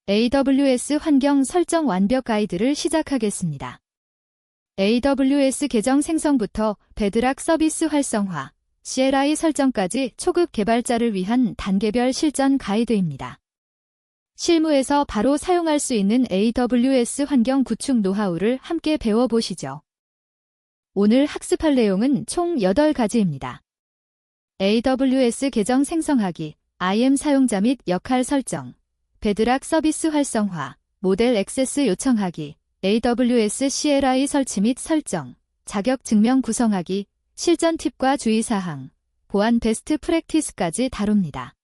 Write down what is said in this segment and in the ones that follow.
AWS 환경 설정 완벽 가이드를 시작하겠습니다. AWS 계정 생성부터 베드락 서비스 활성화, CLI 설정까지 초급 개발자를 위한 단계별 실전 가이드입니다. 실무에서 바로 사용할 수 있는 AWS 환경 구축 노하우를 함께 배워보시죠. 오늘 학습할 내용은 총 8가지입니다. AWS 계정 생성하기, IAM 사용자 및 역할 설정, 베드락 서비스 활성화, 모델 액세스 요청하기, AWS CLI 설치 및 설정, 자격 증명 구성하기, 실전 팁과 주의사항, 보안 베스트 프랙티스까지 다룹니다.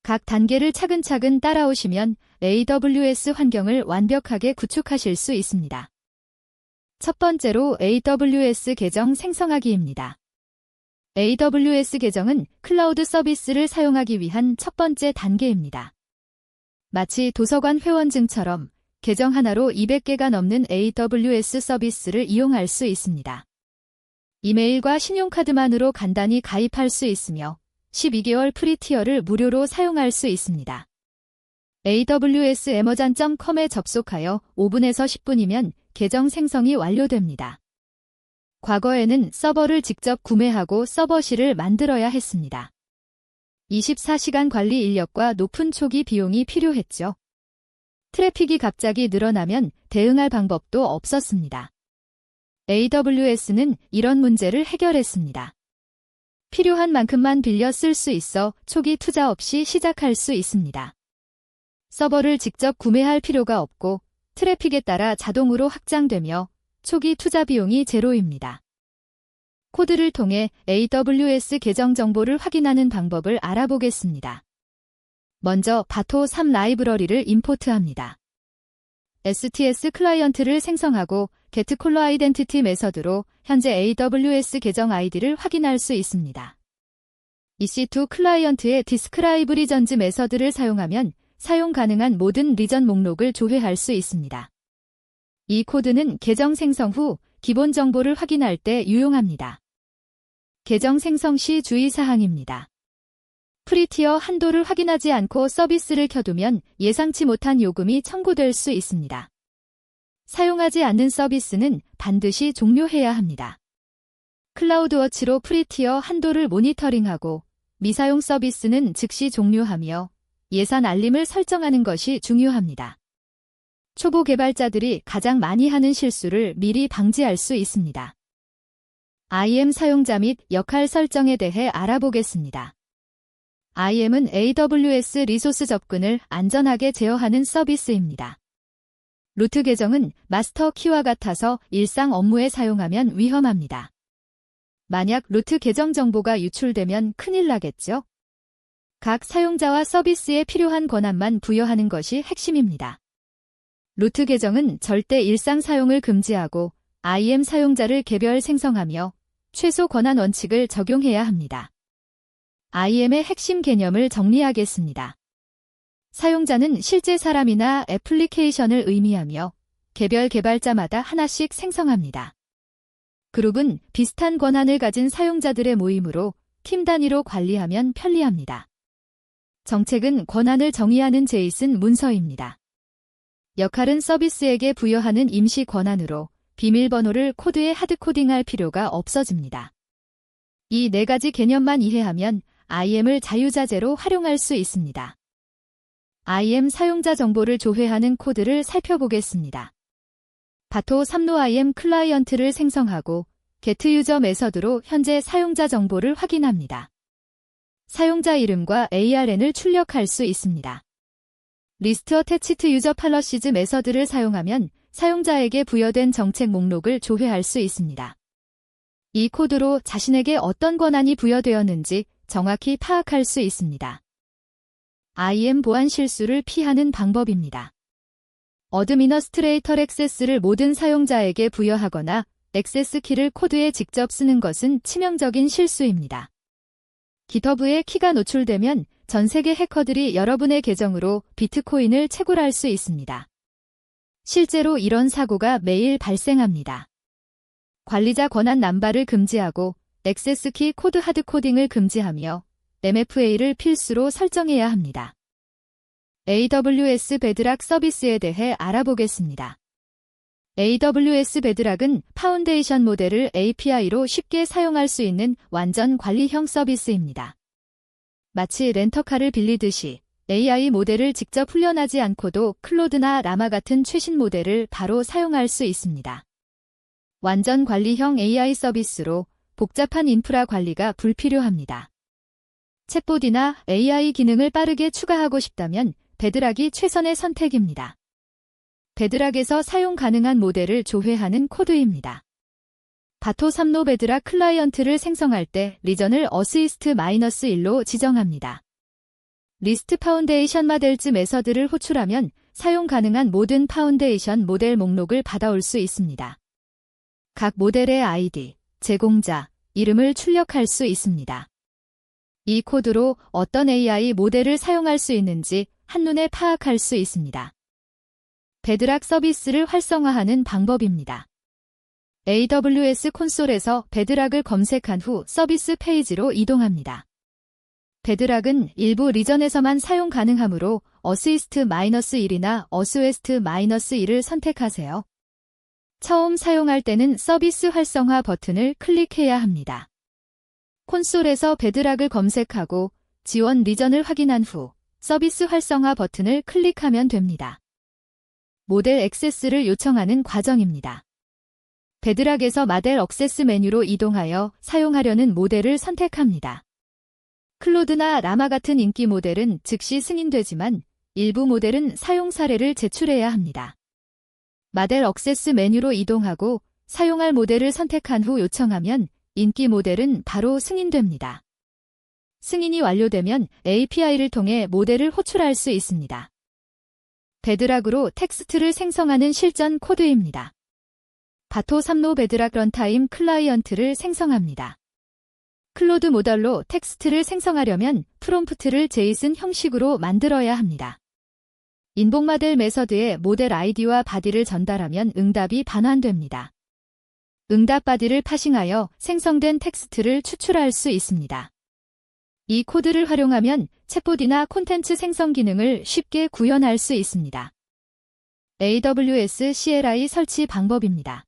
각 단계를 차근차근 따라오시면 AWS 환경을 완벽하게 구축하실 수 있습니다. 첫 번째로 AWS 계정 생성하기입니다. AWS 계정은 클라우드 서비스를 사용하기 위한 첫 번째 단계입니다. 마치 도서관 회원증처럼 계정 하나로 200개가 넘는 AWS 서비스를 이용할 수 있습니다. 이메일과 신용카드만으로 간단히 가입할 수 있으며 12개월 프리티어를 무료로 사용할 수 있습니다. AWS amazon.com에 접속하여 5분에서 10분이면 계정 생성이 완료됩니다. 과거에는 서버를 직접 구매하고 서버실을 만들어야 했습니다. 24시간 관리 인력과 높은 초기 비용이 필요했죠. 트래픽이 갑자기 늘어나면 대응할 방법도 없었습니다. AWS는 이런 문제를 해결했습니다. 필요한 만큼만 빌려 쓸 수 있어 초기 투자 없이 시작할 수 있습니다. 서버를 직접 구매할 필요가 없고 트래픽에 따라 자동으로 확장되며 초기 투자 비용이 제로입니다. 코드를 통해 AWS 계정 정보를 확인하는 방법을 알아보겠습니다. 먼저 바토3 라이브러리를 임포트합니다. STS 클라이언트를 생성하고 getCaller identity 메서드로 현재 AWS 계정 아이디를 확인할 수 있습니다. EC2 클라이언트의 describe regions 메서드를 사용하면 사용 가능한 모든 리전 목록을 조회할 수 있습니다. 이 코드는 계정 생성 후 기본 정보를 확인할 때 유용합니다. 계정 생성 시 주의사항입니다. 프리티어 한도를 확인하지 않고 서비스를 켜두면 예상치 못한 요금이 청구될 수 있습니다. 사용하지 않는 서비스는 반드시 종료해야 합니다. 클라우드워치로 프리티어 한도를 모니터링하고 미사용 서비스는 즉시 종료하며 예산 알림을 설정하는 것이 중요합니다. 초보 개발자들이 가장 많이 하는 실수를 미리 방지할 수 있습니다. IAM 사용자 및 역할 설정에 대해 알아보겠습니다. IAM은 AWS 리소스 접근을 안전하게 제어하는 서비스입니다. 루트 계정은 마스터 키와 같아서 일상 업무에 사용하면 위험합니다. 만약 루트 계정 정보가 유출되면 큰일 나겠죠? 각 사용자와 서비스에 필요한 권한만 부여하는 것이 핵심입니다. 루트 계정은 절대 일상 사용을 금지하고 IAM 사용자를 개별 생성하며 최소 권한 원칙을 적용해야 합니다. IAM의 핵심 개념을 정리하겠습니다. 사용자는 실제 사람이나 애플리케이션을 의미하며 개별 개발자마다 하나씩 생성합니다. 그룹은 비슷한 권한을 가진 사용자들의 모임으로 팀 단위로 관리하면 편리합니다. 정책은 권한을 정의하는 제이슨 문서입니다. 역할은 서비스에게 부여하는 임시 권한으로 비밀번호를 코드에 하드코딩할 필요가 없어집니다. 이 4가지 개념만 이해하면 IAM을 자유자재로 활용할 수 있습니다. IAM 사용자 정보를 조회하는 코드를 살펴보겠습니다. 바토3로 IAM 클라이언트를 생성하고 getUser 메서드로 현재 사용자 정보를 확인합니다. 사용자 이름과 ARN을 출력할 수 있습니다. 리스트 어태치트 유저 팔러시즈 메서드를 사용하면 사용자에게 부여된 정책 목록을 조회할 수 있습니다. 이 코드로 자신에게 어떤 권한이 부여되었는지 정확히 파악할 수 있습니다. IAM 보안 실수를 피하는 방법입니다. 어드미너스트레이터 액세스를 모든 사용자에게 부여하거나 액세스 키를 코드에 직접 쓰는 것은 치명적인 실수입니다. GitHub에 키가 노출되면 전 세계 해커들이 여러분의 계정으로 비트코인을 채굴할 수 있습니다. 실제로 이런 사고가 매일 발생합니다. 관리자 권한 남발을 금지하고 액세스키 코드 하드코딩을 금지하며 MFA를 필수로 설정해야 합니다. AWS 베드락 서비스에 대해 알아보겠습니다. AWS 베드락은 파운데이션 모델을 API로 쉽게 사용할 수 있는 완전 관리형 서비스입니다. 마치 렌터카를 빌리듯이 AI 모델을 직접 훈련하지 않고도 클로드나 라마 같은 최신 모델을 바로 사용할 수 있습니다. 완전 관리형 AI 서비스로 복잡한 인프라 관리가 불필요합니다. 챗봇이나 AI 기능을 빠르게 추가하고 싶다면 베드락이 최선의 선택입니다. 베드락에서 사용 가능한 모델을 조회하는 코드입니다. 바토 3로 베드락 클라이언트를 생성할 때 리전을 어시스트-1로 지정합니다. 리스트 파운데이션 모델즈 메서드를 호출하면 사용 가능한 모든 파운데이션 모델 목록을 받아올 수 있습니다. 각 모델의 아이디, 제공자, 이름을 출력할 수 있습니다. 이 코드로 어떤 AI 모델을 사용할 수 있는지 한눈에 파악할 수 있습니다. 베드락 서비스를 활성화하는 방법입니다. AWS 콘솔에서 베드락을 검색한 후 서비스 페이지로 이동합니다. 베드락은 일부 리전에서만 사용 가능하므로 어시스트-1이나 어스웨스트-1을 선택하세요. 처음 사용할 때는 서비스 활성화 버튼을 클릭해야 합니다. 콘솔에서 베드락을 검색하고 지원 리전을 확인한 후 서비스 활성화 버튼을 클릭하면 됩니다. 모델 액세스를 요청하는 과정입니다. 베드락에서 모델 액세스 메뉴로 이동하여 사용하려는 모델을 선택합니다. 클로드나 라마 같은 인기 모델은 즉시 승인되지만 일부 모델은 사용 사례를 제출해야 합니다. 모델 액세스 메뉴로 이동하고 사용할 모델을 선택한 후 요청하면 인기 모델은 바로 승인됩니다. 승인이 완료되면 API를 통해 모델을 호출할 수 있습니다. 베드락으로 텍스트를 생성하는 실전 코드입니다. 바토 3로 베드락 런타임 클라이언트를 생성합니다. 클로드 모델로 텍스트를 생성하려면 프롬프트를 제이슨 형식으로 만들어야 합니다. 인복 모델 메서드에 모델 아이디와 바디를 전달하면 응답이 반환됩니다. 응답 바디를 파싱하여 생성된 텍스트를 추출할 수 있습니다. 이 코드를 활용하면 챗봇이나 콘텐츠 생성 기능을 쉽게 구현할 수 있습니다. AWS CLI 설치 방법입니다.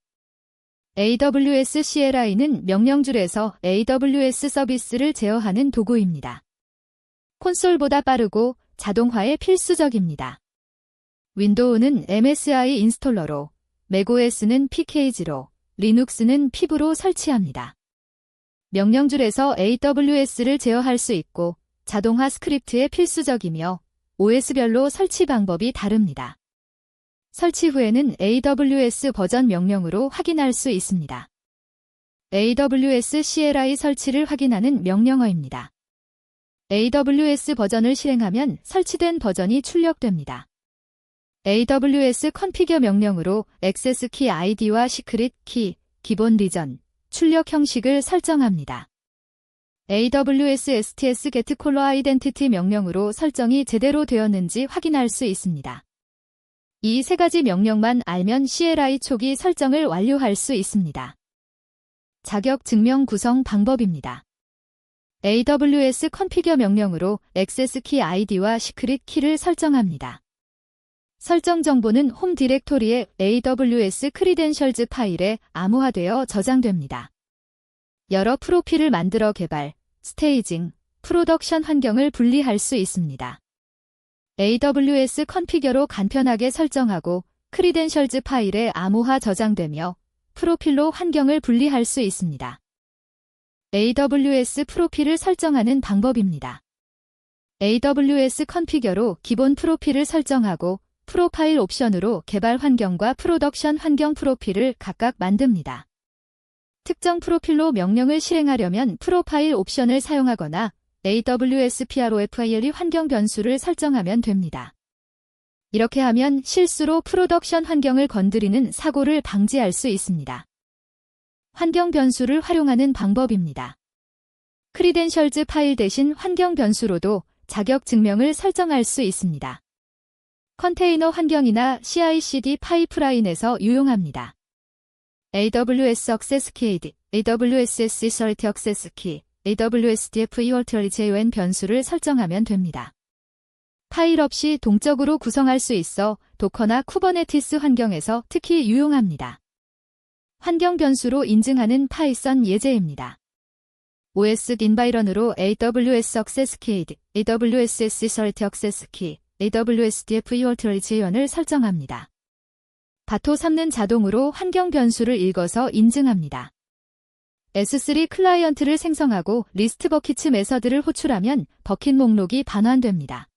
AWS CLI는 명령줄에서 AWS 서비스를 제어하는 도구입니다. 콘솔보다 빠르고 자동화에 필수적입니다. 윈도우는 MSI 인스톨러로, 맥OS는 PKG로, 리눅스는 PIV로 설치합니다. 명령줄에서 AWS를 제어할 수 있고 자동화 스크립트에 필수적이며 OS별로 설치 방법이 다릅니다. 설치 후에는 AWS 버전 명령으로 확인할 수 있습니다. AWS CLI 설치를 확인하는 명령어입니다. AWS 버전을 실행하면 설치된 버전이 출력됩니다. AWS 컨피겨 명령으로 액세스 키 아이디와 시크릿 키, 기본 리전, 출력 형식을 설정합니다. AWS STS get caller identity 명령으로 설정이 제대로 되었는지 확인할 수 있습니다. 이 세 가지 명령만 알면 CLI 초기 설정을 완료할 수 있습니다. 자격 증명 구성 방법입니다. AWS 컨피겨 명령으로 액세스 키 아이디와 시크릿 키를 설정합니다. 설정 정보는 홈 디렉토리의 AWS 크리덴셜즈 파일에 암호화되어 저장됩니다. 여러 프로필을 만들어 개발, 스테이징, 프로덕션 환경을 분리할 수 있습니다. AWS 컨피겨로 간편하게 설정하고 크리덴셜즈 파일에 암호화 저장되며 프로필로 환경을 분리할 수 있습니다. AWS 프로필을 설정하는 방법입니다. AWS 컨피겨로 기본 프로필을 설정하고 프로파일 옵션으로 개발 환경과 프로덕션 환경 프로필을 각각 만듭니다. 특정 프로필로 명령을 실행하려면 프로파일 옵션을 사용하거나 AWS PROFIL 환경 변수를 설정하면 됩니다. 이렇게 하면 실수로 프로덕션 환경을 건드리는 사고를 방지할 수 있습니다. 환경 변수를 활용하는 방법입니다. 크리덴셜즈 파일 대신 환경 변수로도 자격 증명을 설정할 수 있습니다. 컨테이너 환경이나 CI/CD 파이프라인에서 유용합니다. AWS Access Key, AWS Security Access Key, AWS DFE Alternate JON 변수를 설정하면 됩니다. 파일 없이 동적으로 구성할 수 있어 도커나 쿠버네티스 환경에서 특히 유용합니다. 환경 변수로 인증하는 파이썬 예제입니다. OS 인바이런으로 AWS Access Key, AWS Sert Access Key, AWS DFE Authorization 을 설정합니다. 바토 3는 자동으로 환경 변수를 읽어서 인증합니다. S3 클라이언트를 생성하고 리스트 버킷 메서드를 호출하면 버킷 목록이 반환됩니다.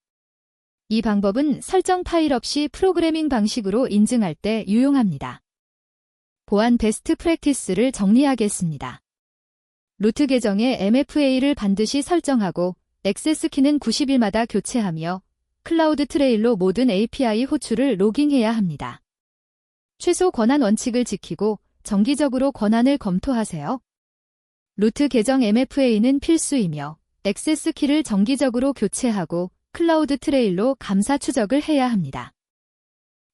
이 방법은 설정 파일 없이 프로그래밍 방식으로 인증할 때 유용합니다. 보안 베스트 프랙티스를 정리하겠습니다. 루트 계정의 MFA를 반드시 설정하고 액세스 키는 90일마다 교체하며 클라우드 트레일로 모든 API 호출을 로깅해야 합니다. 최소 권한 원칙을 지키고 정기적으로 권한을 검토하세요. 루트 계정 MFA는 필수이며 액세스 키를 정기적으로 교체하고 클라우드 트레일로 감사 추적을 해야 합니다.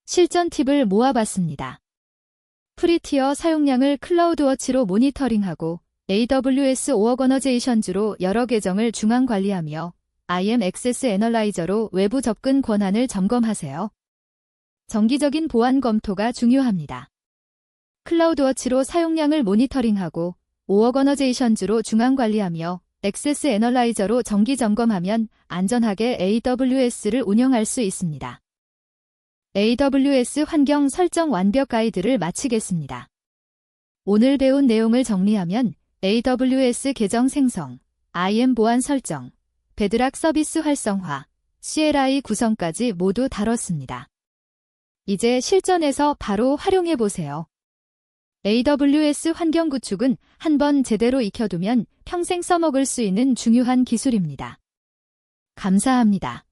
실전 팁을 모아봤습니다. 프리티어 사용량을 클라우드워치로 모니터링하고 AWS 오어거너제이션즈로 여러 계정을 중앙 관리하며 IAM 액세스 애널라이저로 외부 접근 권한을 점검하세요. 정기적인 보안 검토가 중요합니다. 클라우드워치로 사용량을 모니터링하고 오어거너제이션즈로 중앙 관리하며 액세스 애널라이저로 정기 점검하면 안전하게 AWS를 운영할 수 있습니다. AWS 환경 설정 완벽 가이드를 마치겠습니다. 오늘 배운 내용을 정리하면 AWS 계정 생성, IAM 보안 설정, 베드락 서비스 활성화, CLI 구성까지 모두 다뤘습니다. 이제 실전에서 바로 활용해보세요. AWS 환경 구축은 한번 제대로 익혀두면 평생 써먹을 수 있는 중요한 기술입니다. 감사합니다.